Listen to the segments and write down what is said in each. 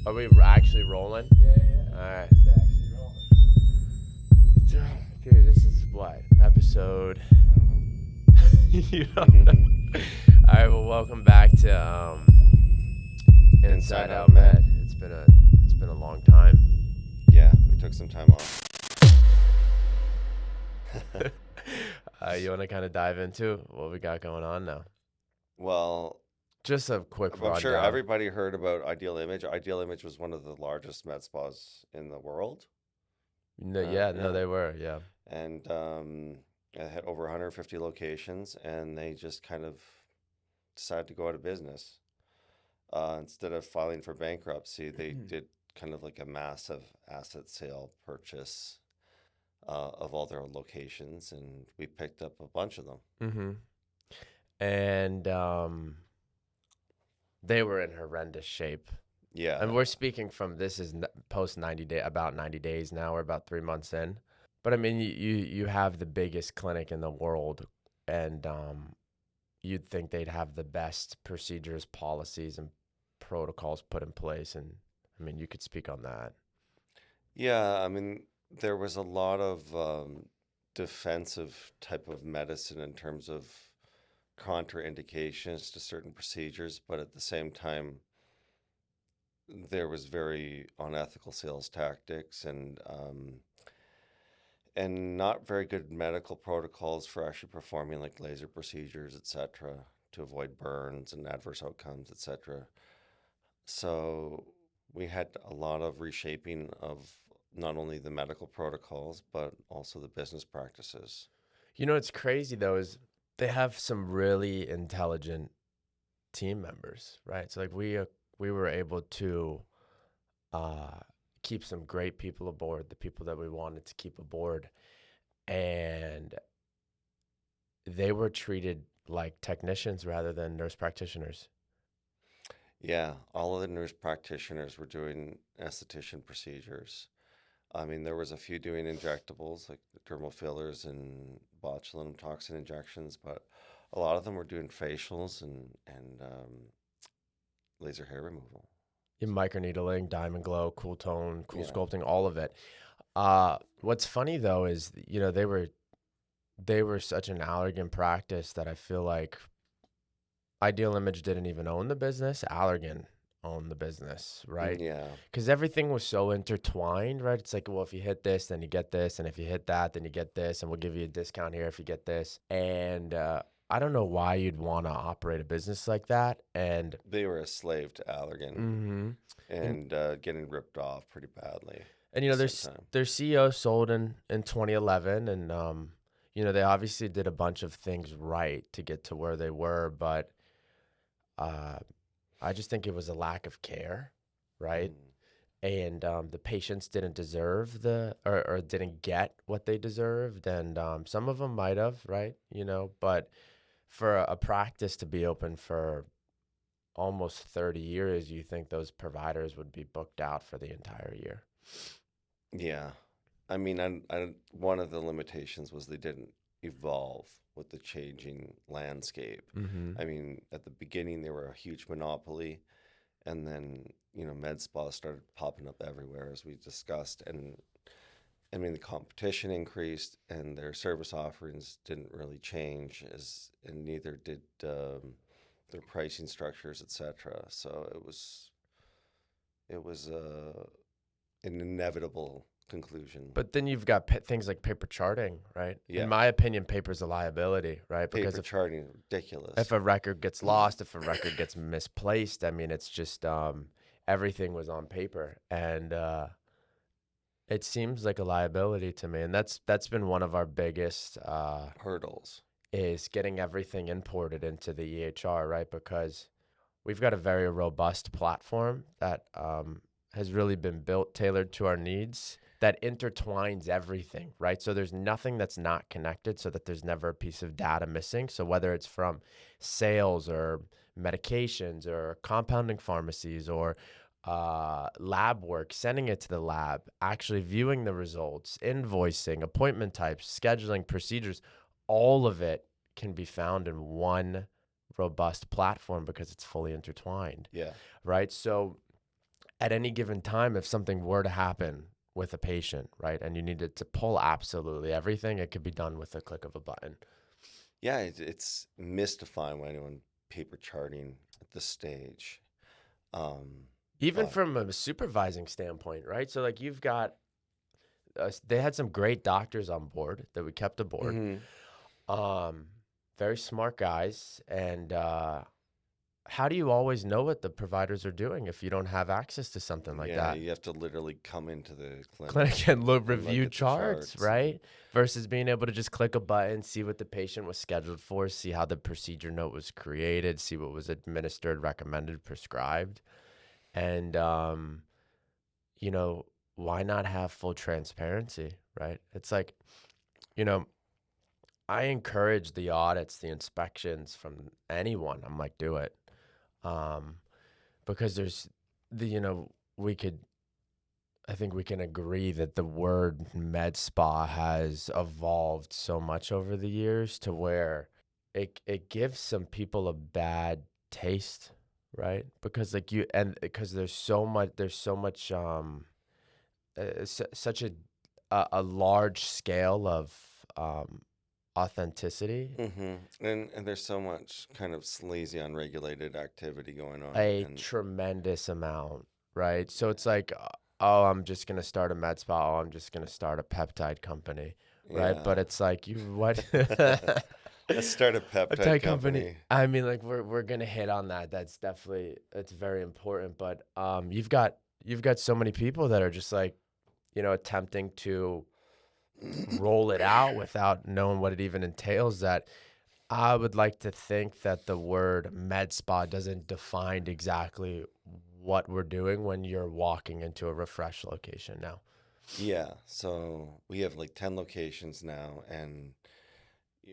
Are we actually rolling? Yeah. All right. It's actually rolling. Dude, this is what? Episode. You don't know. All right, well, welcome back to Inside Out Med. It's been a long time. Yeah, we took some time off. You want to kind of dive into what we got going on now? Well, Just a quick I'm rundown. sure everybody heard about Ideal Image. Ideal Image was one of the largest med spas in the world. No, yeah. they were, yeah. And it had over 150 locations, and they just kind of decided to go out of business. Instead of filing for bankruptcy, they did kind of like a massive asset sale purchase of all their locations, and we picked up a bunch of them. Mm-hmm. And they were in horrendous shape. Yeah. And we're speaking from this is post 90 day, about 90 days now. We're about 3 months in. But I mean, you have the biggest clinic in the world, and you'd think they'd have the best procedures, policies, and protocols put in place. And I mean, you could speak on that. Yeah, I mean, there was a lot of defensive type of medicine in terms of contraindications to certain procedures, but at the same time, there was very unethical sales tactics and not very good medical protocols for actually performing like laser procedures, etc., to avoid burns and adverse outcomes, etc. So we had a lot of reshaping of not only the medical protocols, but also the business practices. You know, what's crazy though is they have some really intelligent team members, right? So like we were able to keep some great people aboard, the people that we wanted to keep aboard, and they were treated like technicians rather than nurse practitioners. Yeah, all of the nurse practitioners were doing esthetician procedures. I mean, there was a few doing injectables like dermal fillers and botulinum toxin injections, but a lot of them were doing facials and laser hair removal. Microneedling, diamond glow, cool tone, cool Yeah. sculpting, all of it. What's funny though is, you know, they were such an Allergan practice that I feel like Ideal Image didn't even own the business. Allergan owned the business, right? Yeah. Because everything was so intertwined, right? It's like, well, if you hit this, then you get this, and if you hit that, then you get this, and we'll give you a discount here if you get this. And I don't know why you'd want to operate a business like that. And They were a slave to Allergan mm-hmm. and getting ripped off pretty badly. And you know, at the same time. their CEO sold in 2011, and you know, they obviously did a bunch of things right to get to where they were, but I just think it was a lack of care, right? And the patients didn't deserve or didn't get what they deserved, and some of them might have, right? You know, but for a practice to be open for almost 30 years, you think those providers would be booked out for the entire year. Yeah. I mean, one of the limitations was they didn't evolve with the changing landscape. Mm-hmm. I mean, at the beginning, they were a huge monopoly, and then, you know, med spas started popping up everywhere, as we discussed. And I mean, the competition increased, and their service offerings didn't really change, and neither did their pricing structures, etc. So it was an inevitable conclusion. But then you've got things like paper charting, right? Yeah. In my opinion, paper's a liability, right? Paper Because charting, ridiculous. if a record gets lost, if a record gets misplaced, I mean, it's just everything was on paper, and it seems like a liability to me. And that's been one of our biggest hurdles is getting everything imported into the EHR, right? Because we've got a very robust platform that has really been built, tailored to our needs, that intertwines everything, right? So there's nothing that's not connected, so that there's never a piece of data missing. So whether it's from sales or medications or compounding pharmacies or lab work, sending it to the lab, actually viewing the results, invoicing, appointment types, scheduling, procedures, all of it can be found in one robust platform because it's fully intertwined. Yeah. Right? So at any given time, if something were to happen with a patient, right, and you needed to pull absolutely everything, it could be done with a click of a button. Yeah, it's mystifying when anyone paper charting at this stage. Um, Even but from a supervising standpoint, right? So like you've got they had some great doctors on board that we kept aboard. mhm. Um, very smart guys. And how do you always know what the providers are doing if you don't have access to something like Yeah, that? you have to literally come into the clinic Clinic and look, and look review at the charts, charts and right? Versus being able to just click a button, see what the patient was scheduled for, see how the procedure note was created, see what was administered, recommended, prescribed. And, you know, why not have full transparency, right? It's like, you know, I encourage the audits, the inspections from anyone. I'm like, do it. Um, because there's we could, I think we can agree that the word med spa has evolved so much over the years to where it gives some people a bad taste, right? Because like you and because there's so much such a large scale of um authenticity, and there's so much kind of sleazy, unregulated activity going on, a and tremendous amount, right? So yeah, it's like, oh, I'm just gonna start a med spa. Oh, I'm just gonna start a peptide company, right? But yeah. it's like you what Let's start a a peptide tech company. company. I mean, like we're gonna hit on that. That's definitely it's very important. But you've got so many people that are just like attempting to roll it out without knowing what it even entails. That I would like to think that the word med spa doesn't define exactly what we're doing when you're walking into a refresh location now. Yeah, so we have like 10 locations now, and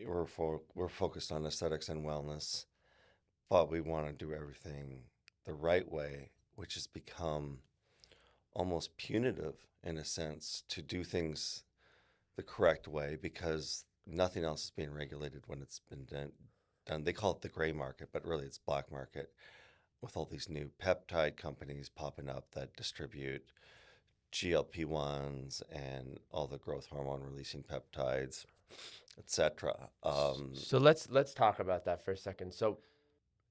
we're focused on aesthetics and wellness, but we want to do everything the right way, which has become almost punitive in a sense to do things the correct way because nothing else is being regulated when it's been done. They call it the gray market, but really it's black market with all these new peptide companies popping up that distribute GLP-1s and all the growth hormone releasing peptides, etc. So let's talk about that for a second. So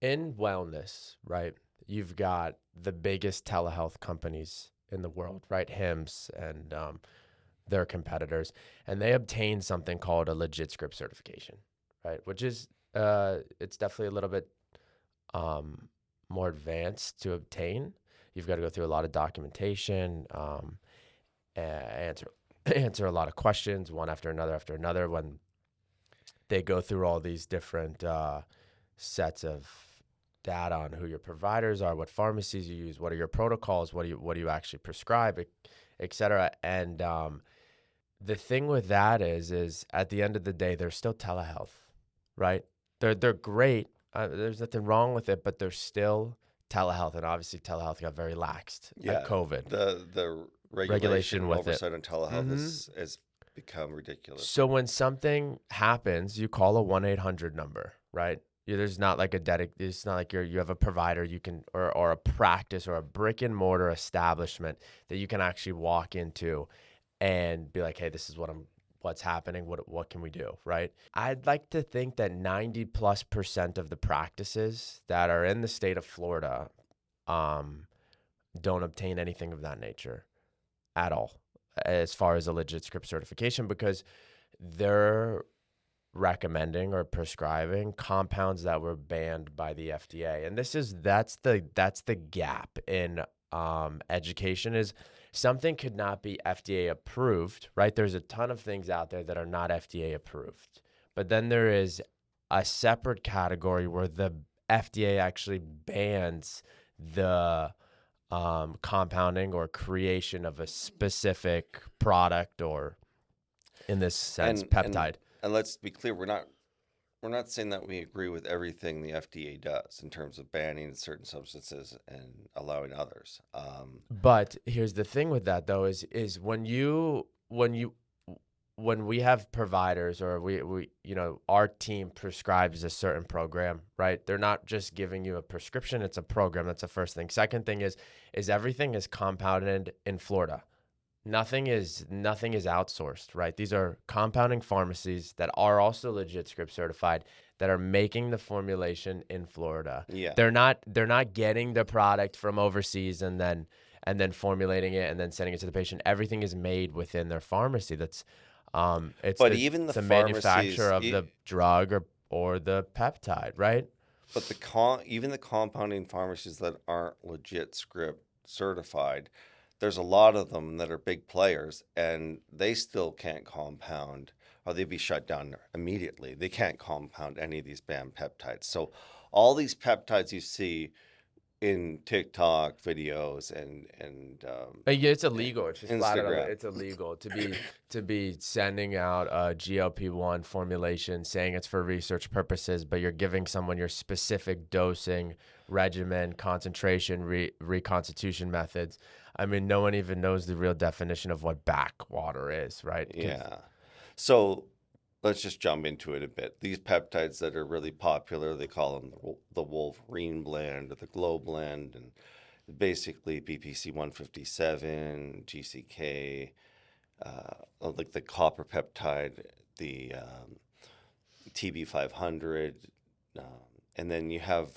in wellness, right? You've got the biggest telehealth companies in the world, right? Hims and their competitors, and they obtain something called a legit script certification, right? Which is it's definitely a little bit um, more advanced to obtain. You've got to go through a lot of documentation, answer answer a lot of questions one after another. When they go through all these different sets of data on who your providers are, what pharmacies you use, what are your protocols, what do you actually prescribe, et cetera. And the thing with that is at the end of the day, they're still telehealth, right? They're great. There's nothing wrong with it, but they're still telehealth, and obviously telehealth got very laxed at Yeah, COVID the regulation regulation and with it. oversight on telehealth hmm has become ridiculous So now. when something happens, you call a 1-800 number, right? There's not like it's not like you have a provider you can or a practice or a brick and mortar establishment that you can actually walk into and be like, hey, this is what's happening. What can we do? Right. I'd like to think that 90+% of the practices that are in the state of Florida um, don't obtain anything of that nature at all as far as a legit script certification because they're recommending or prescribing compounds that were banned by the FDA. And that's the gap in education is something could not be FDA approved, right? There's a ton of things out there that are not FDA approved. But then there is a separate category where the FDA actually bans the compounding or creation of a specific product or, in this sense, And peptide. let's be clear, we're not saying that we agree with everything the FDA does in terms of banning certain substances and allowing others. But here's the thing with that though is when you when we have providers or we our team prescribes a certain program, right? They're not just giving you a prescription, it's a program. That's the first thing. Second thing is everything is compounded in Florida. Nothing is outsourced, right? These are compounding pharmacies that are also legit script certified that are making the formulation in Florida. Yeah. They're not getting the product from overseas and then formulating it and then sending it to the patient. Everything is made within their pharmacy. That's it's But the even the it's the manufacturer pharmacies, of the drug or the peptide, right? but even the compounding pharmacies that aren't legit script certified, there's a lot of them that are big players, and they still can't compound, or they'd be shut down immediately. They can't compound any of these banned peptides. So all these peptides you see in TikTok videos Yeah, it's and illegal. It's just flat out. Instagram. It's illegal to be sending out a GLP-1 formulation, saying it's for research purposes, but you're giving someone your specific dosing regimen, concentration, reconstitution methods. I mean, no one even knows the real definition of what backwater is, right? Yeah. So let's just jump into it a bit. These peptides that are really popular, they call them the Wolverine blend or the Glow blend, and basically BPC 157, GCK, like the copper peptide, the TB 500, um, and then you have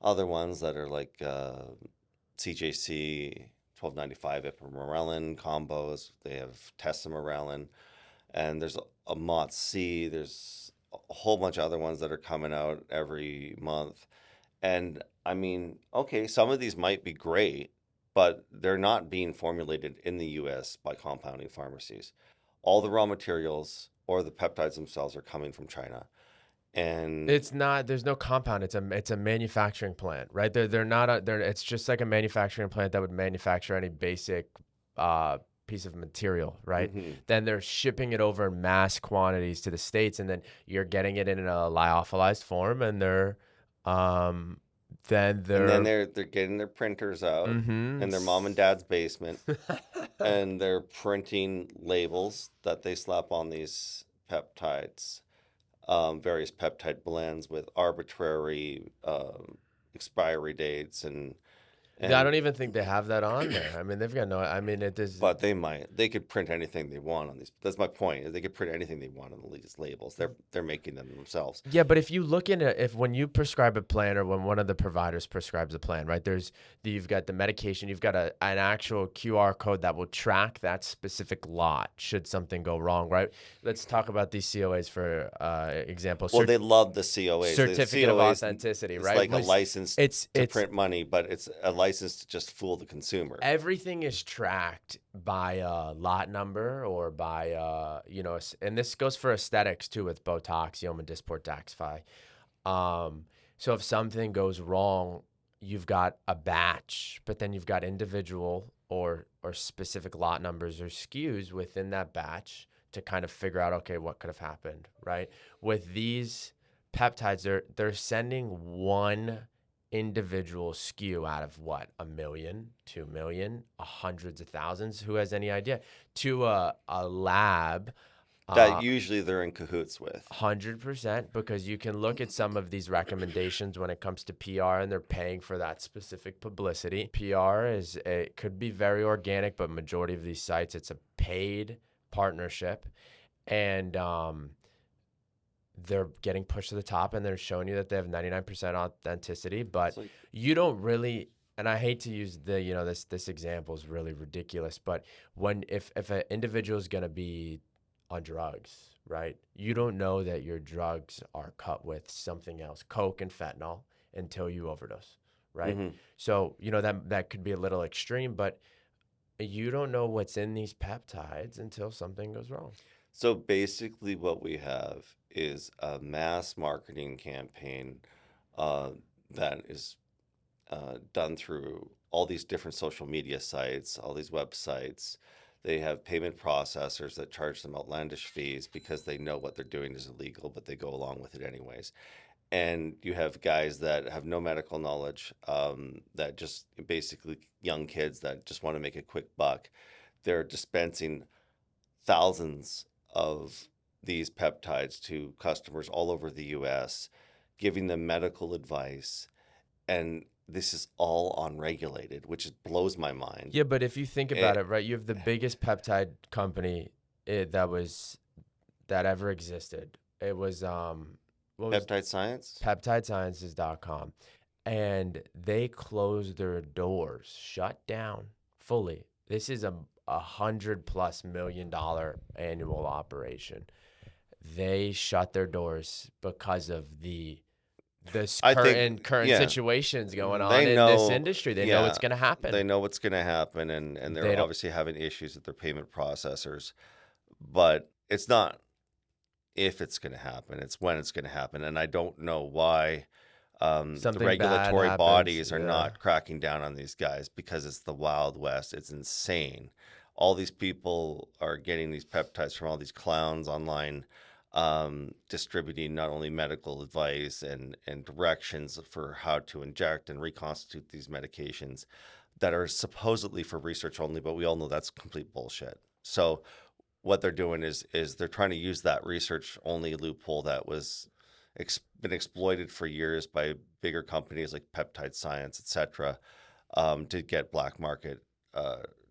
other ones that are like CJC 1295 ipamorelin combos. They have tesamorelin, and there's a MOTS-C. There's a whole bunch of other ones that are coming out every month. And I mean, okay, some of these might be great, but they're not being formulated in the US by compounding pharmacies. All the raw materials or the peptides themselves are coming from China. And It's not. There's no compound. It's a manufacturing plant, right? They're not. It's just like a manufacturing plant that would manufacture any basic piece of material, right? mhm. Then they're shipping it over in mass quantities to the States, and then you're getting it in a lyophilized form, and um, then And then they're, they're getting their printers out mm-hmm. in their mom and dad's basement, and they're printing labels that they slap on these peptides, various peptide blends with arbitrary expiry dates I and don't even think they have that on there. I mean, they've got no. I mean, it is. but they could print anything they want on these. That's my point. They could print anything they want on these labels. They're making them themselves. Yeah, but if you look in if when you prescribe a plan or when one of the providers prescribes a plan, right? You've got the medication, you've got an actual QR code that will track that specific lot should something go wrong, right? Let's talk about these COAs for example. Well, they love the COAs. Certificate of COAs, authenticity, it's right? like a license to It's print money, but it's a license to just fool the consumer. everything is tracked by lot number or by and this goes for aesthetics too with Botox, Yeoman Dysport, Daxify. So if something goes wrong, you've got a batch, but then you've got individual or specific lot numbers or SKUs within that batch to kind of figure out, okay, what could have happened, right? With these peptides, they're sending one individual SKU out of what, 1 million, 2 million, hundreds of thousands, who has any idea, to a lab. That usually they're in cahoots with. 100%, because you can look at some of these recommendations when it comes to PR, and they're paying for that specific publicity. PR it could be very organic, but majority of these sites, it's a paid partnership, and they're getting pushed to the top, and they're showing you that they have 99% authenticity, but It's like, you don't really. And I hate to use this example is really ridiculous, but if an individual is gonna be on drugs, right? You don't know that your drugs are cut with something else, coke and fentanyl, until you overdose, right? mhm. So, that could be a little extreme, but you don't know what's in these peptides until something goes wrong. So basically, what we have is a mass marketing campaign uh, that is done through all these different social media sites, all these websites. They have payment processors that charge them outlandish fees because they know what they're doing is illegal, but they go along with it anyways. And you have guys that have no medical knowledge, that just basically young kids that just want to make a quick buck. They're dispensing thousands of these peptides to customers all over the US, giving them medical advice, and this is all unregulated, which blows my mind. Yeah, but if you think about It, it, right, you have the biggest peptide company that ever existed. It was what was Peptide science? peptidesciences.com, and they closed their doors, shut down fully. This is a $100+ million annual operation. They shut their doors because of this I think, current yeah, situations going they on in this know, industry. They know yeah, it's going to they happen. know what's going to happen, and they're They don't. obviously having issues with their payment processors, but it's not if it's going to happen, it's when it's going to happen. And I don't know why the Something bad regulatory happens. bodies are Yeah. not cracking down on these guys, because it's the Wild West. It's insane. All these people are getting these peptides from all these clowns online, distributing not only medical advice and directions for how to inject and reconstitute these medications that are supposedly for research only, but we all know that's complete bullshit. So what they're doing is they're trying to use that research only loophole that was been exploited for years by bigger companies like Peptide Science, etc., to get black market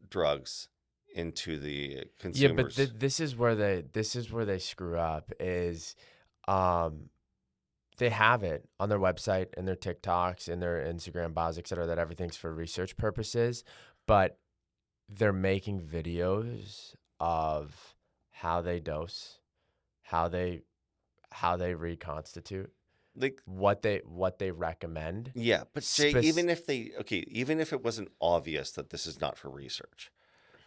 drugs into the Yeah, but consumers. this is where they screw up is um they have it on their website and their TikToks and their Instagram bios, et cetera, that everything's for research purposes, but they're making videos of how they dose, how they reconstitute, Like, what they recommend. yeah, but Jay, Spec- even if it wasn't obvious that this is not for research,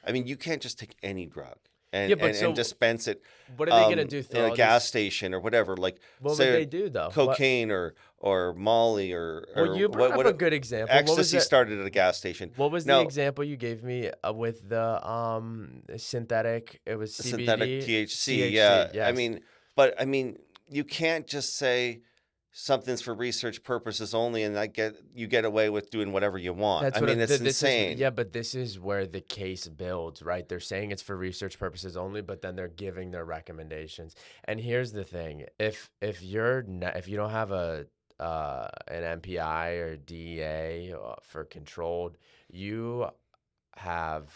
I mean, you can't just take any drug yeah, and but and so dispense it what are they gonna do? in Throw a all gas these? station or whatever. Like, What would say they do though? What? cocaine or Molly Well, or you brought up what a good example. What was ecstasy that? started at a gas station. What was the Now, example you gave me with the synthetic? It was synthetic CBD, THC, CHC. yeah. Yes, I mean, you can't just say something's for research purposes only, and you get away with doing whatever you want. that's I what mean, it's this is. insane. Yeah, but this is where the case builds, right? They're saying it's for research purposes only, but then they're giving their recommendations. And here's the thing: if you don't have a an MPI or DEA for controlled, you have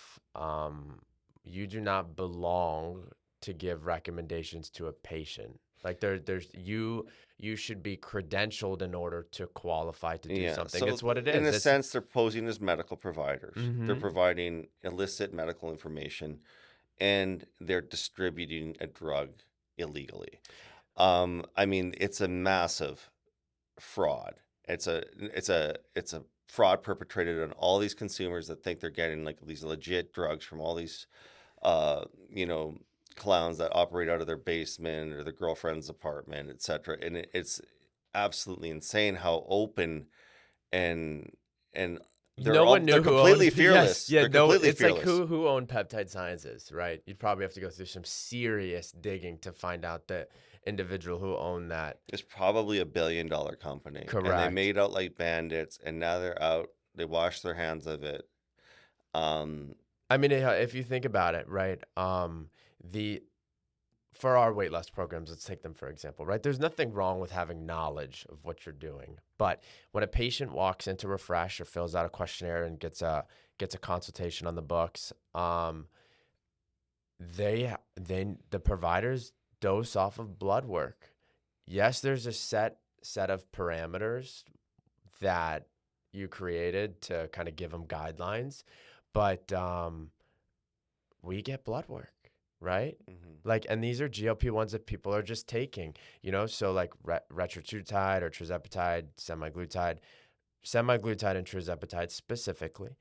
you do not belong to give recommendations to a patient. Like you should be credentialed in order to qualify to do Yeah. something. So It's what it in is. a It's sense, they're posing as medical providers. They're mm-hmm. providing illicit medical information, and they're distributing a drug illegally. I mean, it's a massive fraud. It's a fraud perpetrated on all these consumers that think they're getting like these legit drugs from all these uh, you know, clowns that operate out of their basement or their girlfriend's apartment, etc. And it's absolutely insane how open and and No one they're knew who owned. completely Yes, fearless. yeah, They're no. completely It's like fearless. who owned Peptide Sciences, right? You'd probably have to go through some serious digging to find out the individual who owned that. It's probably $1 billion company, and they Correct. made out like bandits, and now they're out. They wash their hands of it. Um, I mean, if you think about it, right? The For our weight loss programs, let's take them for example, right? There's nothing wrong with having knowledge of what you're doing, but when a patient walks into Refresh or fills out a questionnaire and gets a consultation on the books, the providers dose off of blood work. Yes, there's a set of parameters that you created to kind of give them guidelines, but we get blood work, right? mhm. Like, and these are GLP-1s that people are just taking, so like retatrutide or tirzepatide, semaglutide and tirzepatide specifically,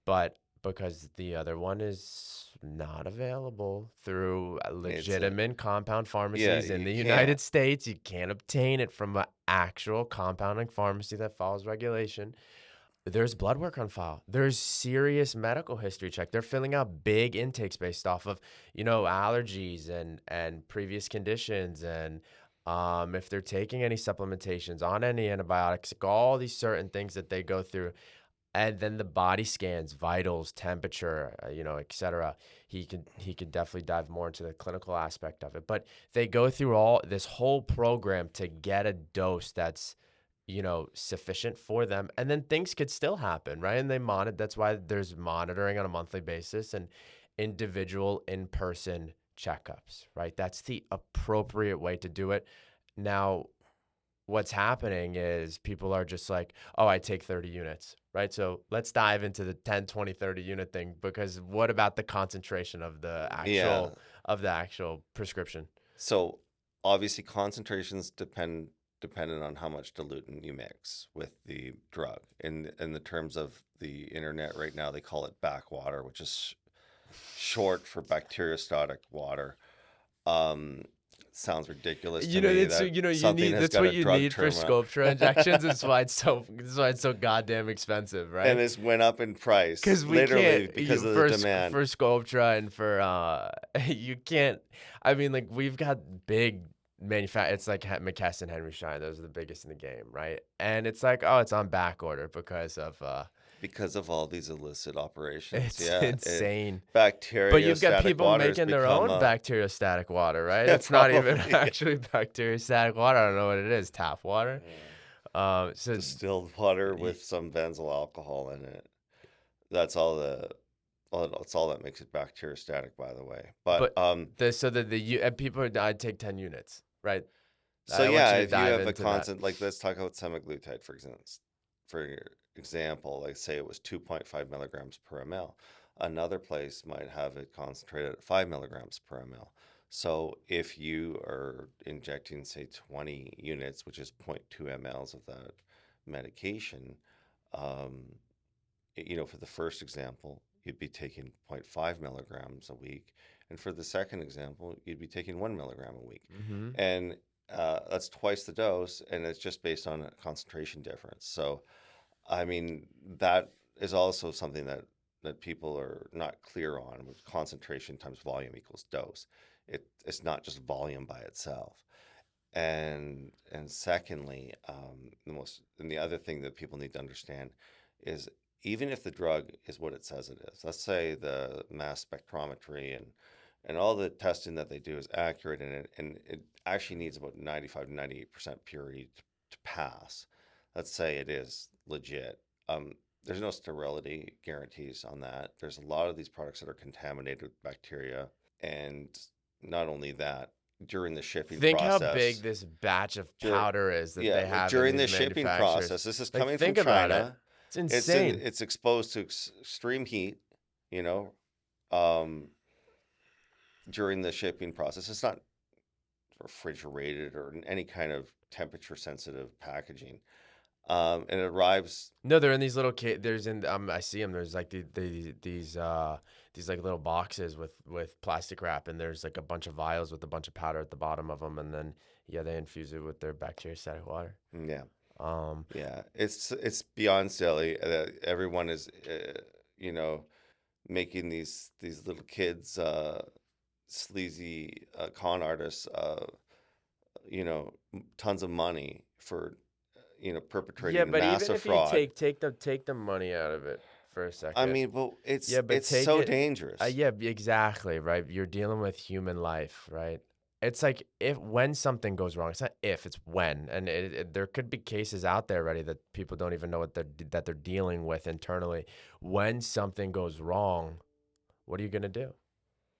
but because the other one is not available through It's a legitimate compound yeah, pharmacies in you the can't. United States, you can't obtain it from an actual compounding pharmacy that follows regulation. There's blood work on file. There's serious medical history check. They're filling out big intakes based off of, allergies and previous conditions and if they're taking any supplementations on any antibiotics, like all these certain things that they go through. And then the body scans, vitals, temperature, et cetera. He can definitely dive more into the clinical aspect of it. But they go through all this whole program to get a dose that's sufficient for them. And then things could still happen, right? And they monitor. That's why there's monitoring on a monthly basis and individual in-person checkups, right? That's the appropriate way to do it. Now, what's happening is people are just like, oh, I take 30 units, right? So let's dive into the 10, 20, 30 unit thing, because what about the concentration of the Yeah. actual prescription? So obviously concentrations dependent on how much diluent you mix with the drug. In the terms of the internet right now, they call it backwater, which is short for bacteriostatic water. Um, Sounds ridiculous to me It's that you something need has that's got what a you drug need for term on Sculptra injections. That's why it's so goddamn expensive, and right? it's went up in price Because we can't literally because of the demand. for Sculptra and for you can't. I mean, like we've got big It's like McKesson, Henry Schein. Those are the biggest in the game, right? And it's like, oh, it's on back order because of Because of all these illicit operations. it's Yeah, insane. But you've got bacteriostatic people water has making their become own a bacteriostatic water, right? yeah, It's not even probably actually bacteriostatic water. I don't know what it is. Tap water. yeah. So Distilled water y- with some benzyl alcohol in it. That's that's all that makes it bacteriostatic, by the way. But but people I take 10 units, right? so I want yeah, you to if you dive have a into that. constant, like let's talk about semaglutide for example, like say it was 2.5 milligrams per ml. Another place might have it concentrated at 5 milligrams per ml. So if you are injecting, say, 20 units, which is zero point 0.2 mLs of that medication, um, for the first example, you'd be taking zero point 0.5 milligrams a week. And for the second example, you'd be taking 1 milligram a week. Hmm. And that's twice the dose, and it's just based on a concentration difference. So, I mean, that is also something that people are not clear on with concentration times volume equals dose. It's not just volume by itself. And secondly, the other thing that people need to understand is even if the drug is what it says it is, let's say the mass spectrometry and all the testing that they do is accurate and it actually needs about 95 to 98% purity to pass. Let's say it is legit. There's no sterility guarantees on that. There's a lot of these products that are contaminated with bacteria, and not only that, during the shipping Think how big process, this batch of dur- powder is that yeah, they like have in during these the shipping process, manufacturers. this is Like, coming from think about it. China. It's insane. It's exposed to extreme heat, you know, um, during the shipping process. It's not refrigerated or in any kind of temperature sensitive packaging. And it arrives. No, they're in these little there's I see them. There's like these like little boxes with plastic wrap, and there's like a bunch of vials with a bunch of powder at the bottom of them, and then yeah, they infuse it with their bacteriostatic water. Yeah, Um, yeah. It's beyond silly. Everyone is, you know, making these little kids, sleazy con artists, tons of money for, yeah, perpetrating but even massive if you fraud. take the money out of it for a I second, mean, but yeah, but it's take so it. dangerous. Yeah, exactly, right? You're dealing with human life, right? It's like if when something goes wrong, it's not if, it's when. And there could be cases out there already that people don't even know that they're dealing with internally. When something goes wrong, what are you gonna do?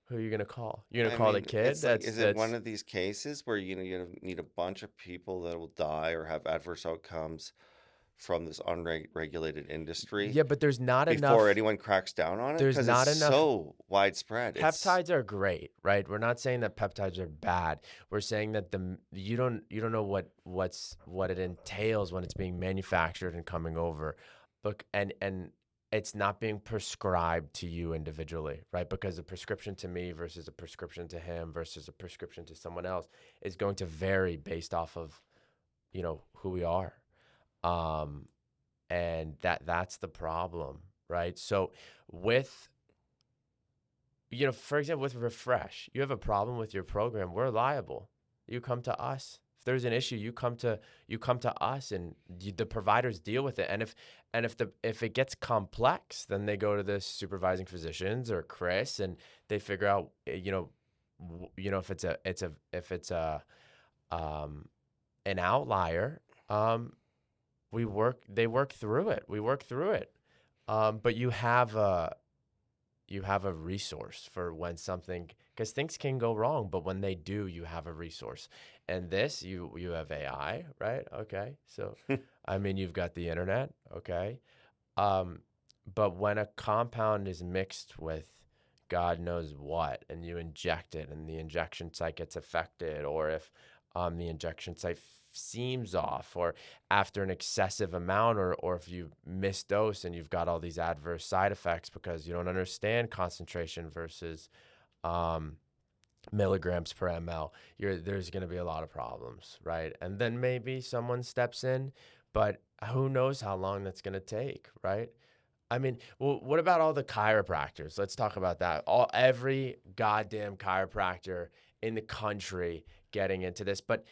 Who are you gonna call? You're gonna I call the mean, kid? it's like, That's is it one that's of these cases where you need a bunch of people that will die or have adverse outcomes from this unregulated industry yeah, but before anyone cracks down on it? there's Because it's not enough. so widespread. It's Peptides are great, right? We're not saying that peptides are bad. We're saying that you don't know what it entails when it's being manufactured and coming over, but and it's not being prescribed to you individually, right? Because a prescription to me versus a prescription to him versus a prescription to someone else is going to vary based off of who we are, um, and that's the problem, right? So with for example, with Refresh, you have a problem with your program, we're liable. You come to us, If there's an issue, you come to us, and the providers deal with it. And if it gets complex, then they go to the supervising physicians or Chris, and they figure out, if it's a um, an outlier. They work through it. We work through it. But you have a resource for when something, because things can go wrong, but when they do, you have a resource. And this, you have AI, right? Okay. So, I mean, you've got the internet, okay? Um, but when a compound is mixed with God knows what, and you inject it, and the injection site gets affected, or if the injection site seems off, or after an excessive amount, or if you miss dose and you've got all these adverse side effects because you don't understand concentration versus um, milligrams per ml, there's going to be a lot of problems, right? And then maybe someone steps in, but who knows how long that's going to take, right? I mean, well, what about all the chiropractors? Let's talk about that. Every goddamn chiropractor in the country getting into this, but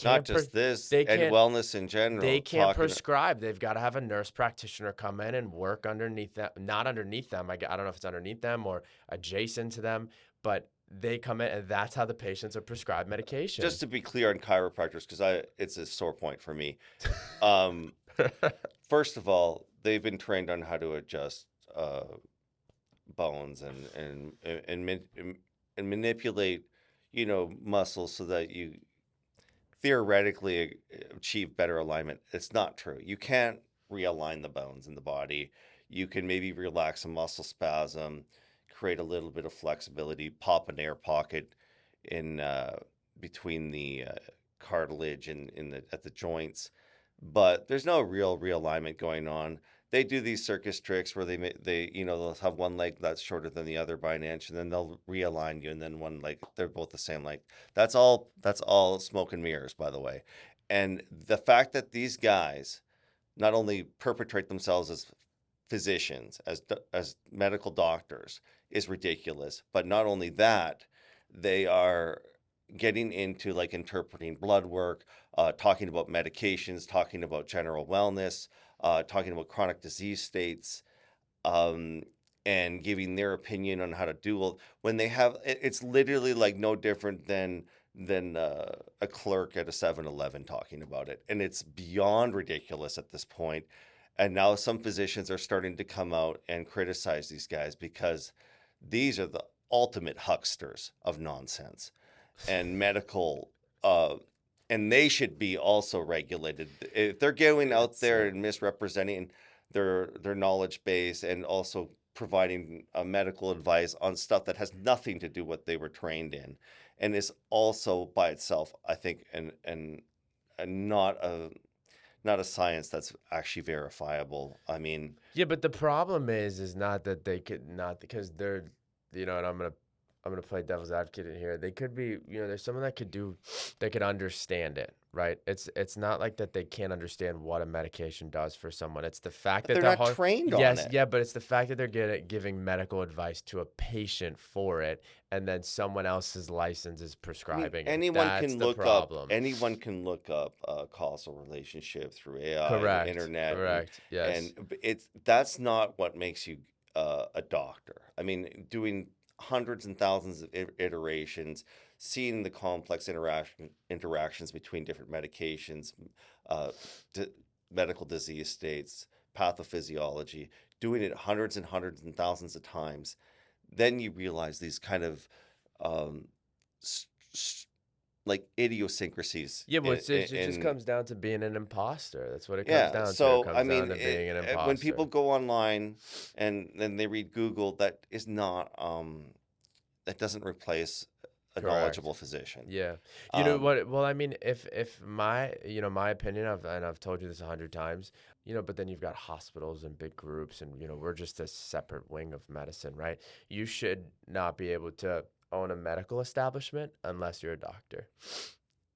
Not just this, they and can't wellness in they general. can't Talking prescribe. They've got to have a nurse practitioner come in and work underneath them, not underneath them. I don't know if it's underneath them or adjacent to them, but they come in, and that's how the patients are prescribed medication. just to be clear on chiropractors, because it's a sore point for me. Um, First of all, they've been trained on how to adjust bones and manipulate, muscles so that you theoretically achieve better alignment. It's not true. You can't realign the bones in the body. You can maybe relax a muscle spasm, create a little bit of flexibility, pop an air pocket in between the cartilage and at the joints, but there's no real realignment going on. They do these circus tricks where they'll have one leg that's shorter than the other by an inch, and then they'll realign you, and then one leg, they're both the same length. That's all smoke and mirrors, by the way. And the fact that these guys not only perpetrate themselves as physicians, as medical doctors, is ridiculous. But not only that, they are getting into like interpreting blood work, talking about medications, talking about general wellness, talking about chronic disease states, um, and giving their opinion on how to do well. When they have, it's literally like no different than a clerk at a 7-Eleven talking about it, and it's beyond ridiculous at this point. And now some physicians are starting to come out and criticize these guys because these are the ultimate hucksters of nonsense and medical, uh, and they should be also regulated. If they're going out It's there and misrepresenting their knowledge base and also providing medical advice on stuff that has nothing to do what they were trained in, and is also by itself, I think, and not a science that's actually verifiable. I mean, Yeah, but the problem is not that they could not, because they're, and I'm gonna play devil's advocate in here. They could be, there's someone that could understand it, right? It's not like that they can't understand what a medication does for someone. It's the fact but that they're they're not hard. trained on Yes, it. yeah, but it's the fact that they're giving medical advice to a patient for it, and then someone else's license is I mean, prescribing it. That's the problem. anyone can look up a causal relationship through AI, the Correct. internet, Correct. Yes. and that's not what makes you a doctor. I mean, doing hundreds and thousands of iterations, seeing the complex interactions between different medications, uh, d- medical disease states, pathophysiology, doing it hundreds and hundreds and thousands of times, then you realize these kind of um, s- s- like idiosyncrasies Yeah, well, it just in comes down to being an imposter. That's what it comes yeah. down to. It So I comes down mean, to being an when people imposter. go online and then they read Google, that is not that doesn't replace a Correct. knowledgeable physician. Yeah. You know Um, what? Well, I mean, if my, my opinion of, and I've told you this 100 times, but then you've got hospitals and big groups, and, we're just a separate wing of medicine, right? You should not be able to own a medical establishment unless you're a doctor.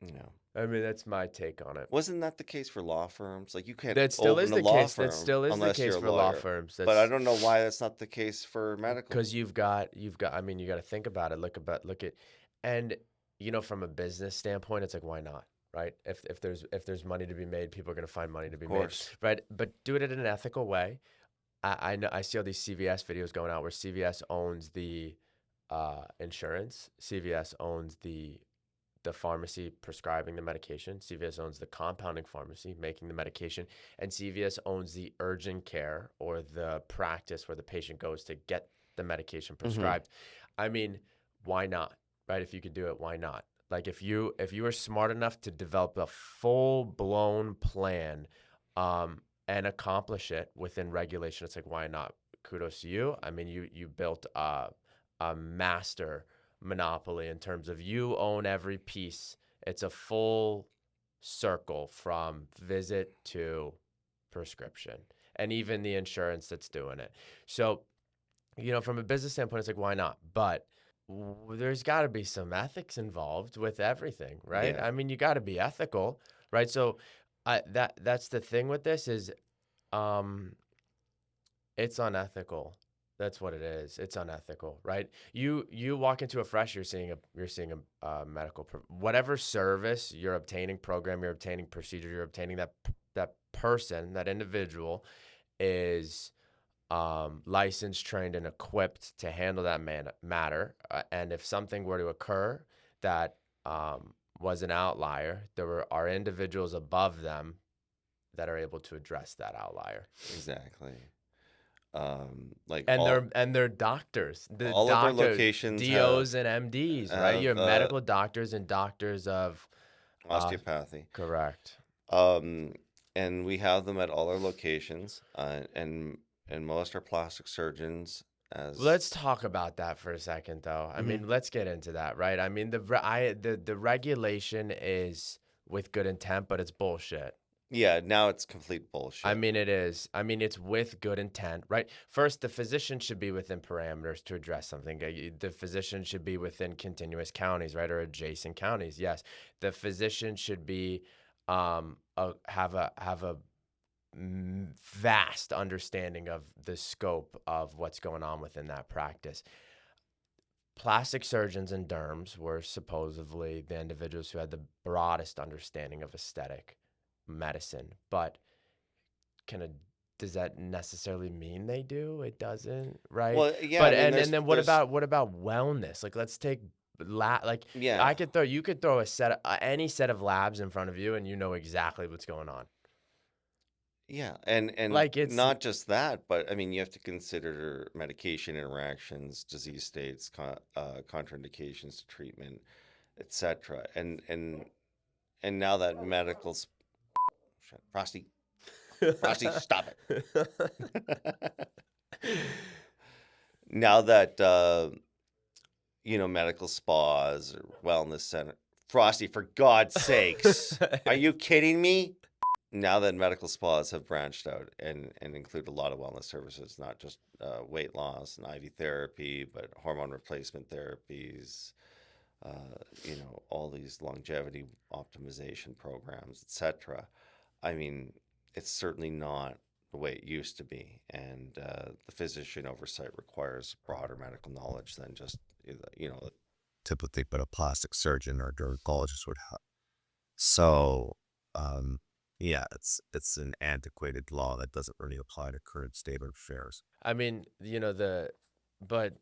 you know, I mean, that's my take on it. wasn't that the case for law firms? Like you can't That still open is a the law case. That firm still is the unless case you're a for law lawyer. firms. But I That's don't know why that's not the case for medical. because I mean, you got to think about it. Look at, and from a business standpoint, it's like, why not? right? If there's money to be made, people are going to find money to Of be made, course. right? But do it in an ethical way. I know I see all these CVS videos going out where CVS owns the insurance, CVS owns the pharmacy prescribing the medication, CVS owns the compounding pharmacy making the medication, and CVS owns the urgent care or the practice where the patient goes to get the medication Hmm. prescribed. I mean, why not? Right? If you could do it, why not? Like if you are smart enough to develop a full blown plan, and accomplish it within regulation, it's like why not? Kudos to you. I mean, you built a master monopoly in terms of you own every piece. It's a full circle from visit to prescription and even the insurance that's doing it. So, from a business standpoint, it's like, why not? But there's got to be some ethics involved with everything, right? Yeah. I mean, you got to be ethical, right? So, that's the thing with this is, um, it's unethical. That's what it is. It's unethical, right? You walk into a fresh, you're seeing a whatever service you're obtaining, program you're obtaining, procedure you're obtaining. That person, that individual, is licensed, trained, and equipped to handle that matter. And if something were to occur that was an outlier, are individuals above them that are able to address that outlier. Exactly. Like And they're doctors, the all of our doctor locations DOs and MDs, right? have You're medical doctors and doctors of osteopathy. correct. Um, and we have them at all our locations, and most are plastic surgeons. As Let's talk about that for a second, though. I Mhm. mean, let's get into that, right? I mean, the regulation is with good intent, but it's bullshit. Yeah, now it's complete I bullshit. mean, it is. I mean, it's with good intent, right? First, the physician should be within parameters to address something. The physician should be within continuous counties, right, or adjacent counties. Yes, the physician should be have a vast understanding of the scope of what's going on within that practice. Plastic surgeons and derms were supposedly the individuals who had the broadest understanding of aesthetic medicine, but can a does that necessarily mean they do? It doesn't, right? Well, yeah, I But mean, and then there's what about wellness? Like let's take like yeah, you could throw any set of labs in front of you and you know exactly what's going on. yeah, and Like it's not just that, but I mean, you have to consider medication interactions, disease states, contraindications to treatment, etc. And now that Frosty, Frosty, stop it. Now that medical spas or wellness center, Frosty, for God's sakes, are you kidding me? Now that medical spas have branched out and include a lot of wellness services, not just weight loss and IV therapy, but hormone replacement therapies, all these longevity optimization programs, etc. I mean, it's certainly not the way it used to be, and the physician oversight requires broader medical knowledge than just typically what a plastic surgeon or dermatologist would have. So, um, yeah, it's an antiquated law that doesn't really apply to current state of affairs. I mean, but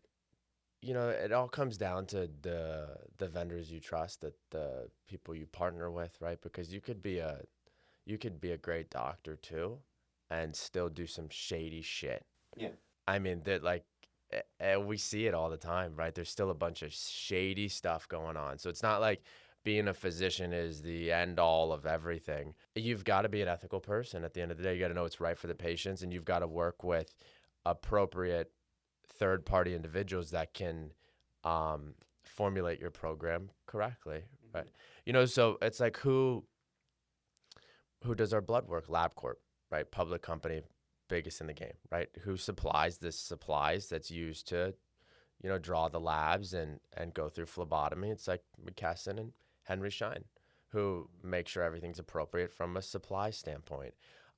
it all comes down to the vendors you trust, the people you partner with, right? Because you could be a great doctor too and still do some shady shit. Yeah. I mean, that like we see it all the time, right? There's still a bunch of shady stuff going on. So it's not like being a physician is the end all of everything. You've got to be an ethical person at the end of the day. You got to know what's right for the patients and you've got to work with appropriate third party individuals that can formulate your program correctly, right? So it's like who does our blood work? LabCorp, right? Public company, biggest in the game, right? Who supplies the supplies that's used to, draw the labs and go through phlebotomy? It's like McKesson and Henry Schein, who make sure everything's appropriate from a supply standpoint,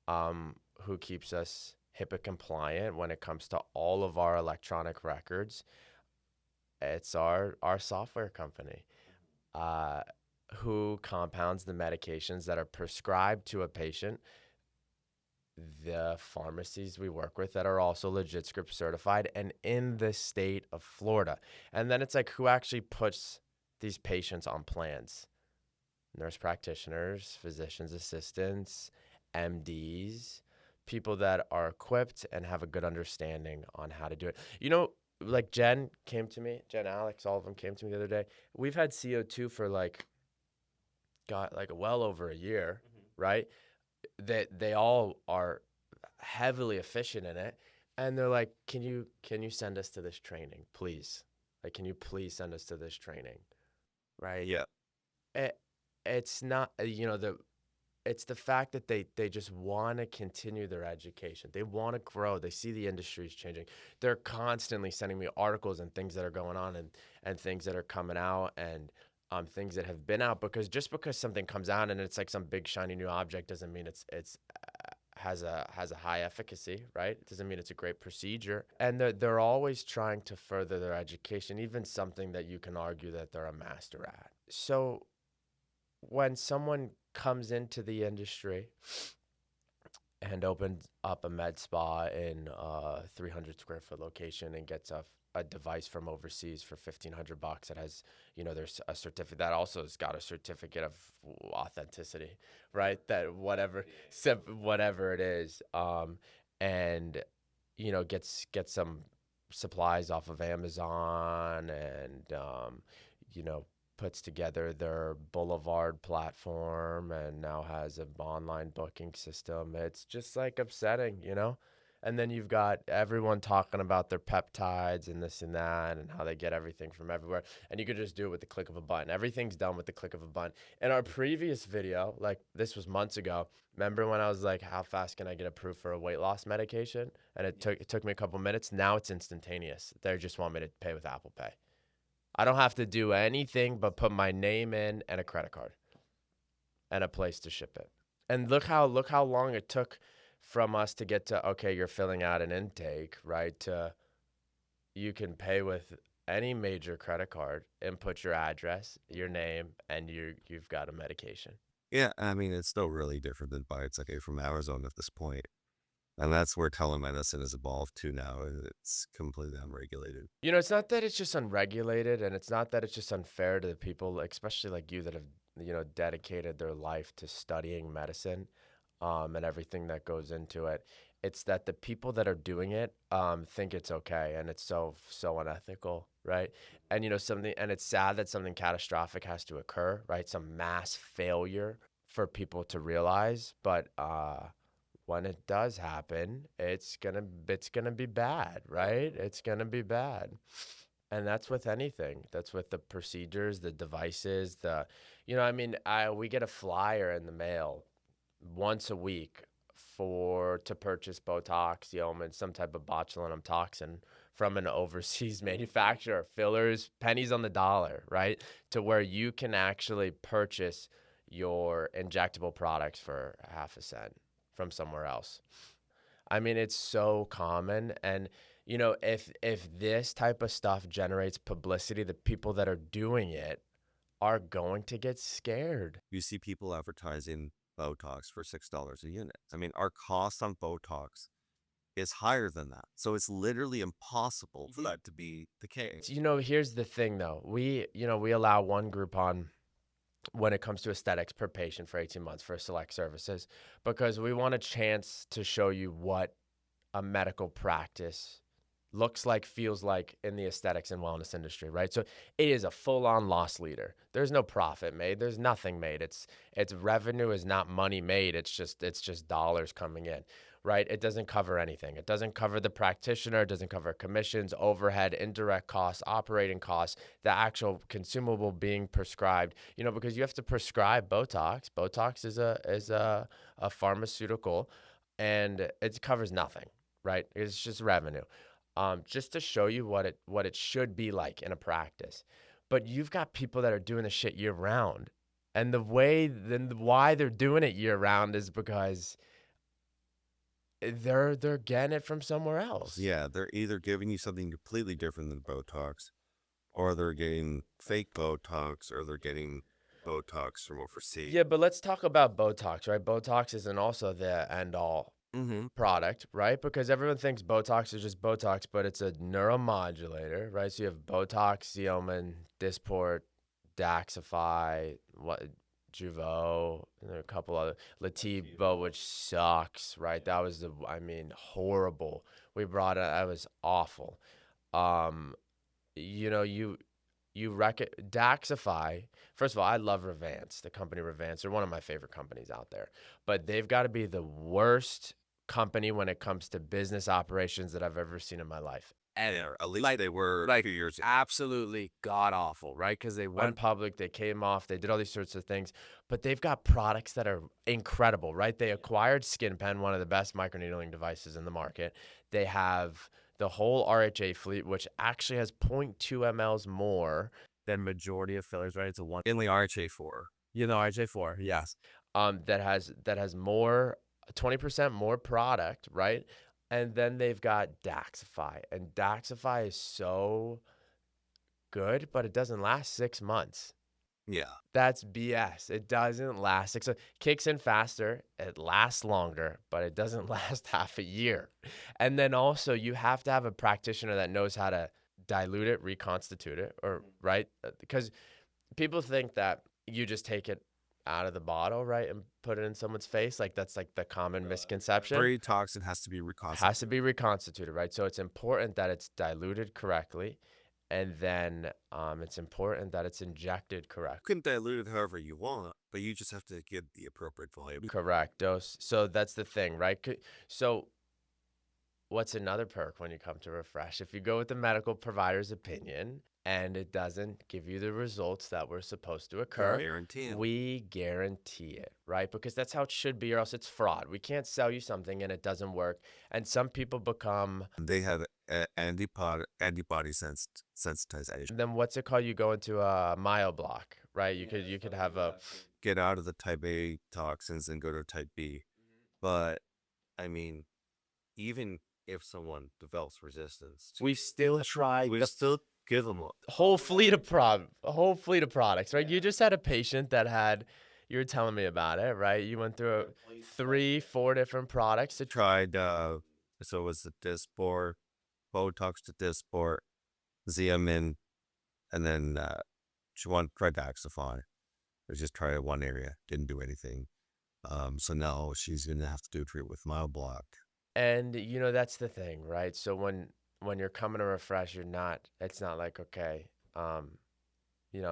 who keeps us HIPAA compliant when it comes to all of our electronic records. It's our software company. who compounds the medications that are prescribed to a patient, the pharmacies we work with that are also legit script certified and in the state of Florida. And then it's like, who actually puts these patients on plans? Nurse practitioners, physician's assistants, MDs, people that are equipped and have a good understanding on how to do it. Like Jen came to me, Jen, Alex, all of them came to me the other day. We've had CO2 for well over a year, right? They all are heavily efficient in it, and they're like, can you send us to this training, please? Like, can you please send us to this training, right? Yeah. It, it's not it's the fact that they just want to continue their education. They want to grow. They see the industry is changing. They're constantly sending me articles and things that are going on and things that are coming out and things that have been out, because just because something comes out and it's like some big shiny new object doesn't mean it's has a high efficacy, right? It doesn't mean it's a great procedure. And they're always trying to further their education, even something that you can argue that they're a master at. So when someone comes into the industry and opens up a med spa in a 300 square foot location and gets a device from overseas for $1,500 that has, there's a certificate that also has got a certificate of authenticity, right? That whatever it is, and gets some supplies off of Amazon and you know puts together their Boulevard platform and now has an online booking system. It's just like upsetting. And then you've got everyone talking about their peptides and this and that and how they get everything from everywhere. And you could just do it with the click of a button. Everything's done with the click of a button. In our previous video, like this was months ago, remember when I was like, how fast can I get approved for a weight loss medication? And it took me a couple minutes. Now it's instantaneous. They just want me to pay with Apple Pay. I don't have to do anything but put my name in and a credit card and a place to ship it. And look how long it took from us to get to, okay, you're filling out an intake, right? To you can pay with any major credit card, input your address, your name, and you've got a medication. Yeah, I mean, it's still really different than bites like from Amazon at this point. And that's where telemedicine has evolved to now. It's completely unregulated. It's not that it's just unregulated, and it's not that it's just unfair to the people, especially like you, that have, dedicated their life to studying medicine, and everything that goes into it. It's that the people that are doing it, think it's okay, and it's so unethical, right? And and it's sad that something catastrophic has to occur, right? Some mass failure for people to realize, but when it does happen, it's gonna be bad, right? It's gonna be bad. And that's with anything. That's with the procedures, the devices, we get a flyer in the mail once a week to purchase Botox, and some type of botulinum toxin from an overseas manufacturer, fillers, pennies on the dollar, right? To where you can actually purchase your injectable products for half a cent from somewhere else. I mean, it's so common. And, if this type of stuff generates publicity, the people that are doing it are going to get scared. You see people advertising Botox for $6 a unit. I mean, our cost on Botox is higher than that. So it's literally impossible for that to be the case. Here's the thing though. We allow one Groupon when it comes to aesthetics per patient for 18 months for select services, because we want a chance to show you what a medical practice looks like, feels like in the aesthetics and wellness industry, right? So it is a full-on loss leader. There's no profit made. There's nothing made. It's revenue is not money made. It's just dollars coming in, right? It doesn't cover anything. It doesn't cover the practitioner. It doesn't cover commissions, overhead, indirect costs, operating costs, the actual consumable being prescribed. Because you have to prescribe Botox. Botox is a pharmaceutical, and it covers nothing, right? It's just revenue. Just to show you what it should be like in a practice. But you've got people that are doing the shit year round. And why they're doing it year round is because they're getting it from somewhere else. Yeah, they're either giving you something completely different than Botox, or they're getting fake Botox, or they're getting Botox from overseas. Yeah, but let's talk about Botox, right? Botox isn't also the end all Mm-hmm. product, right? Because everyone thinks Botox is just Botox, but it's a neuromodulator, right? So you have Botox, Xeomin, Dysport, Daxxify, what Jeuveau, and there are a couple other Lativo, which sucks, right? That was horrible. We brought it, that was awful. Um, you know, Daxify. First of all, I love Revance, the company Revance. They're one of my favorite companies out there, but they've got to be the worst company when it comes to business operations that I've ever seen in my life. And at least they were Like, a few years ago. absolutely god awful, right? Because they went public, they came off, they did all these sorts of things, but they've got products that are incredible, right? They acquired SkinPen, one of the best microneedling devices in the market. They have the whole RHA fleet, which actually has 0.2 mLs more than majority of fillers, right? It's a one In the RHA4. you know, RJ4, yes. That has more 20% more product, right? And then they've got Daxify. And Daxify is so good, but it doesn't last 6 months. Yeah. That's BS. It doesn't last 6 kicks in faster, it lasts longer, but it doesn't last half a year. And then also you have to have a practitioner that knows how to dilute it, reconstitute it, or right? Because people think that you just take it out of the bottle, right, and put it in someone's face. Like that's like the common misconception. Every toxin has to be reconstituted. Has to be reconstituted, right? So it's important that it's diluted correctly, and then it's important that it's injected You correctly. can dilute it however you want, but you just have to get the appropriate volume. Correct dose. So that's the thing, right? So what's another perk when you come to refresh? If you go with the medical provider's opinion and it doesn't give you the results that were supposed to occur, Guarantee it. we guarantee it, right? Because that's how it should be, or else it's fraud. We can't sell you something and it doesn't work. And some people become, They have antibody sensitization. then what's it called? You go into a myoblock, right? You could have a Get out of the type A toxins and go to type B. But I mean, even if someone develops resistance, we still try we still give them a whole fleet of products, right? You just had a patient that had, you were telling me about it, right? You went through 3-4 different products to tried. So it was the Dysport, Botox to Dysport, Xeomin, and then she tried Daxxify. Or just tried one area, didn't do anything. So now she's gonna have to do treatment with Myoblock. And that's the thing, right? So when you're coming to refresh, it's not like, okay, I'm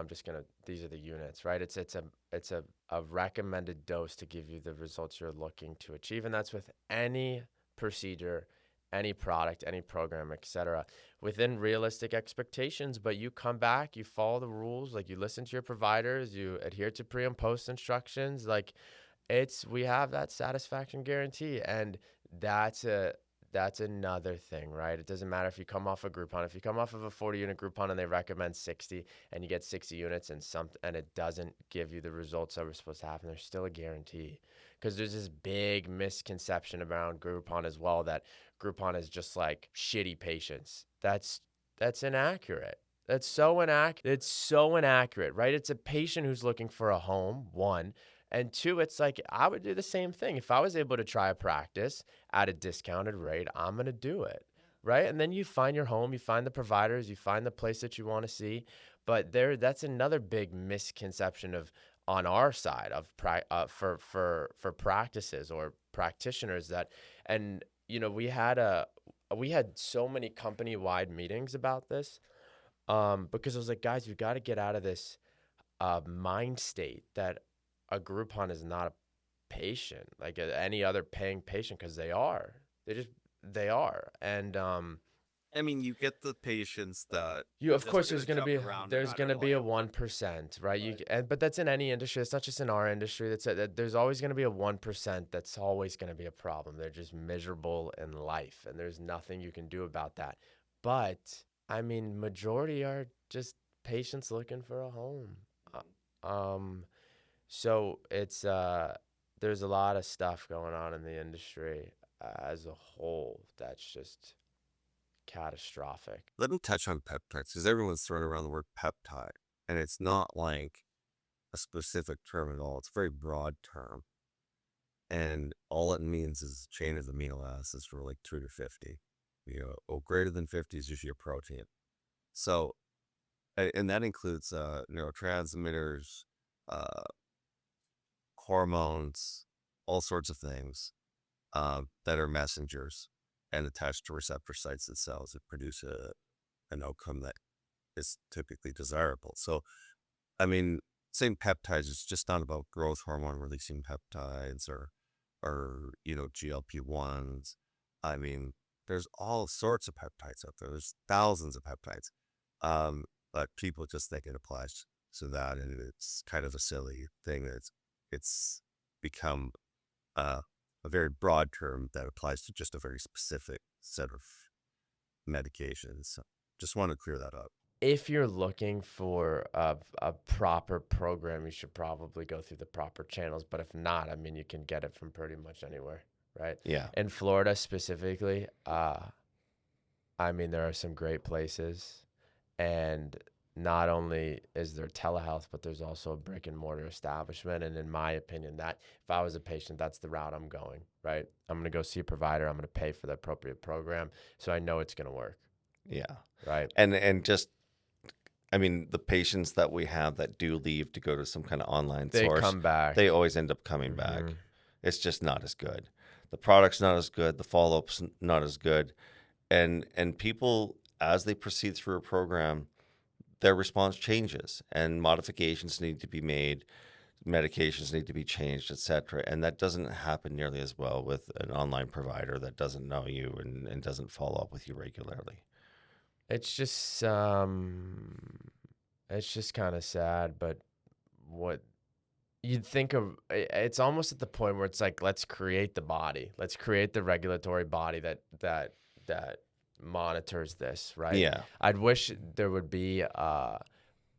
just gonna, these are the units, right? It's a recommended dose to give you the results you're looking to achieve, and that's with any procedure, any product, any program, etc., within realistic expectations. But you come back, you follow the rules, like you listen to your providers, you adhere to pre and post instructions, like we have that satisfaction guarantee, and that's another thing, right? It doesn't matter if you come off a Groupon. If you come off of a 40-unit Groupon and they recommend 60 and you get 60 units and it doesn't give you the results that were supposed to happen, there's still a guarantee. Because there's this big misconception around Groupon as well, that Groupon is just like shitty patients. That's inaccurate. That's so inaccurate. It's so inaccurate, right? It's a patient who's looking for a home, one. And two, it's like I would do the same thing. If I was able to try a practice at a discounted rate, I'm going to do it. Right. And then you find your home, you find the providers, you find the place that you want to see. But that's another big misconception on our side of for practices or practitioners and we had so many company-wide meetings about this, because I was like, guys, you got to get out of this mind state that a Groupon is not a patient like any other paying patient, because they are. They are. And I mean, you get the patients that of course there's going to be a 1%, right? But that's in any industry. It's not just in our industry. That there's always going to be a 1% that's always going to be a problem. They're just miserable in life, and there's nothing you can do about that. But I mean, majority are just patients looking for a home. So it's there's a lot of stuff going on in the industry as a whole that's just catastrophic. let me touch on peptides, because everyone's throwing around the word peptide, and it's not like a specific term at all. It's a very broad term. And all it means is a chain of amino acids for like 2 to 50. Greater than 50 is usually a protein. So, and that includes neurotransmitters, uh, hormones, all sorts of things that are messengers and attached to receptor sites in cells that produce an outcome that is typically desirable. So, I mean, saying peptides is just not about growth hormone releasing peptides or GLP-1s. I mean, there's all sorts of peptides out there. There's thousands of peptides. But people just think it applies to that, and it's kind of a silly thing. It's become a very broad term that applies to just a very specific set of medications. So just want to clear that up. If you're looking for a proper program, you should probably go through the proper channels. But if not, I mean, you can get it from pretty much anywhere, right? Yeah. In Florida specifically, I mean, there are some great places. And not only is there telehealth, but there's also a brick and mortar establishment. And in my opinion, that if I was a patient, that's the route I'm going, right? I'm going to go see a provider. I'm going to pay for the appropriate program. So I know it's going to work, Yeah. right? And just, I mean, the patients that we have that do leave to go to some kind of online They source, come back. they always end up coming back. Mhm. It's just not as good. The product's not as good. The follow-up's not as good. And people, as they proceed through a program, their response changes and modifications need to be made, medications need to be changed, etc. And that doesn't happen nearly as well with an online provider that doesn't know you and doesn't follow up with you regularly. It's just kind of sad, but what you'd think of, it's almost at the point where it's like, let's create the body, let's create the regulatory body that monitors this, right? Yeah. I'd wish there would be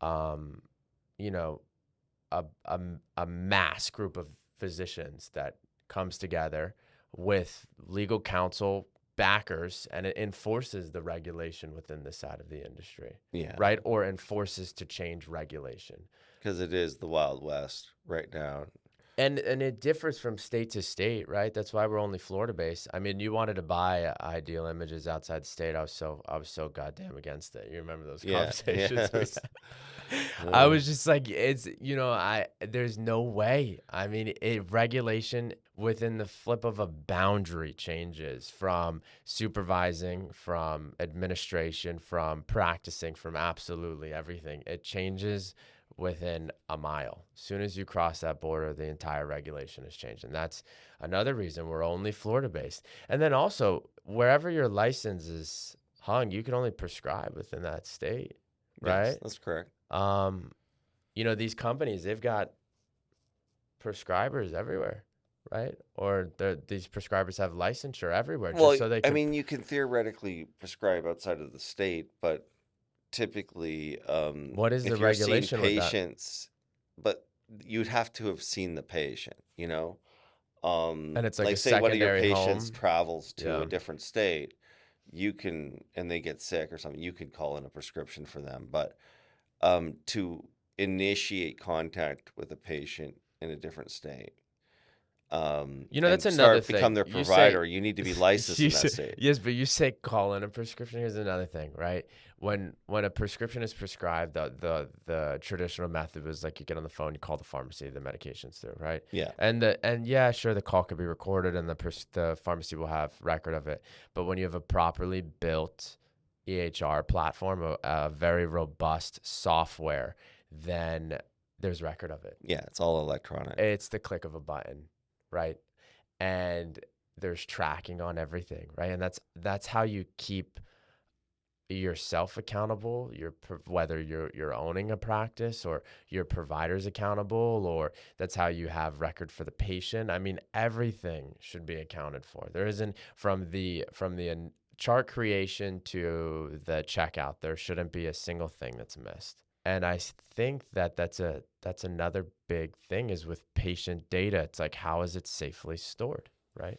um, you know, a mass group of physicians that comes together with legal counsel backers, and it enforces the regulation within this side of the industry, Yeah. right? Or enforces to change regulation. Because it is the Wild West right now. And it differs from state to state, right? That's why we're only Florida based. I mean, you wanted to buy Ideal Images outside the state. I was so goddamn against it. You remember those Yeah. conversations? we Yes. had? I was just like, there's no way. I mean, regulation within the flip of a boundary changes from supervising, from administration, from practicing, from absolutely everything. It changes within a mile. As soon as you cross that border, the entire regulation has changed. And that's another reason we're only Florida based. And then also, wherever your license is hung, you can only prescribe within that state, right? Yes, that's correct. These companies, they've got prescribers everywhere, right? Or these prescribers have licensure everywhere Well, just so they can. I mean, you can theoretically prescribe outside of the state, but typically, What is if the you're seeing regulation with that? patients, but you'd have to have seen the patient, And it's like a say one of your secondary patients home. travels to Yeah. a different state, and they get sick or something, you can call in a prescription for them. But to initiate contact with a patient in a different state, That's and another start become thing. their You provider, say you need to be licensed you in that say state. yes, but you say call in a prescription. Here's another thing, right? When a prescription is prescribed, the traditional method was like you get on the phone, you call the pharmacy, the medication's through, right? Yeah. And yeah, sure, the call could be recorded, and the pharmacy will have record of it. But when you have a properly built EHR platform, a very robust software, then there's record of it. Yeah, it's all electronic. It's the click of a button, right? And there's tracking on everything, right? And that's how you keep yourself accountable, whether you're owning a practice or your provider's accountable, or that's how you have record for the patient. I mean, everything should be accounted for. There isn't from the chart creation to the checkout, there shouldn't be a single thing that's missed. And I think that's another big thing is with patient data. It's like, how is it safely stored, right?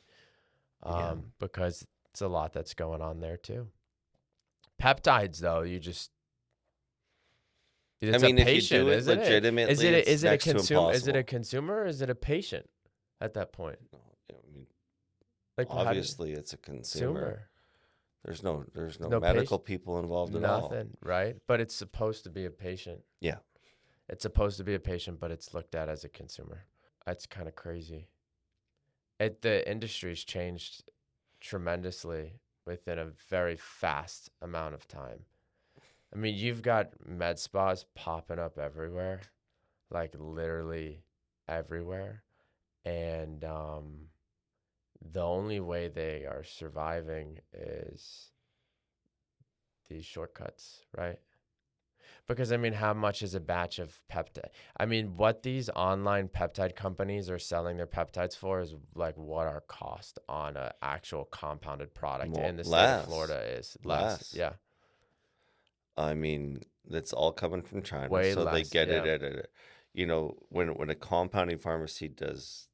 Yeah. Because it's a lot that's going on there too. Peptides, though, It's mean, a if you patient, do it isn't it? legitimately, it's next to impossible. Is it a consumer or is it a patient at that point? No, I mean, Like how do you- obviously, it's a consumer. There's no No medical people involved at all. nothing, right? But it's supposed to be a patient. Yeah. It's supposed to be a patient, but it's looked at as a consumer. That's kind of crazy. The industry's changed tremendously within a very fast amount of time. I mean, you've got med spas popping up everywhere, like literally everywhere. And the only way they are surviving is these shortcuts, right? Because I mean, how much is a batch of peptide? I mean, what these online peptide companies are selling their peptides for is like what our cost on an actual compounded product in the state of Florida is. Less. Yeah. I mean, it's all coming from China, Way so they less, get yeah. it at a, when a compounding pharmacy does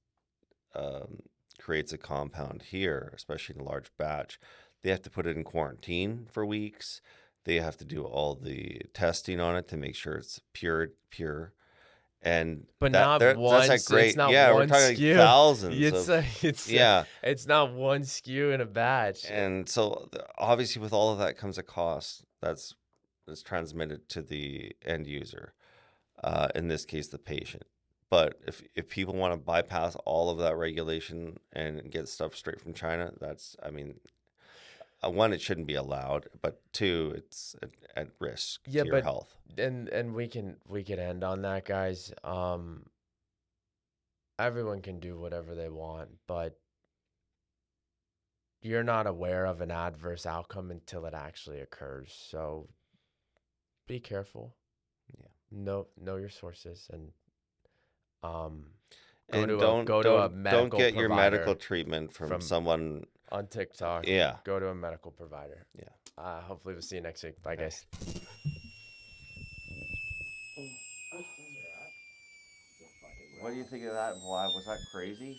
creates a compound here, especially in a large batch, they have to put it in quarantine for weeks. They have to do all the testing on it to make sure it's pure. And But that's not a once. great, It's not yeah, we're one talking SKU. thousands It's of, yeah. it's not one SKU in a batch. And so obviously with all of that comes a cost that's transmitted to the end user, in this case, the patient. But if people want to bypass all of that regulation and get stuff straight from China, I mean, one, it shouldn't be allowed, but two, it's at risk Yeah, to your but health. and we can end on that, guys. Everyone can do whatever they want, but you're not aware of an adverse outcome until it actually occurs. So be careful. Yeah. Know your sources and go And to don't a medical don't get your provider medical treatment from from someone. on TikTok. Yeah. Go to a medical provider. Yeah. Hopefully we'll see you next week. Bye, guys. What do you think of that? Why was that crazy?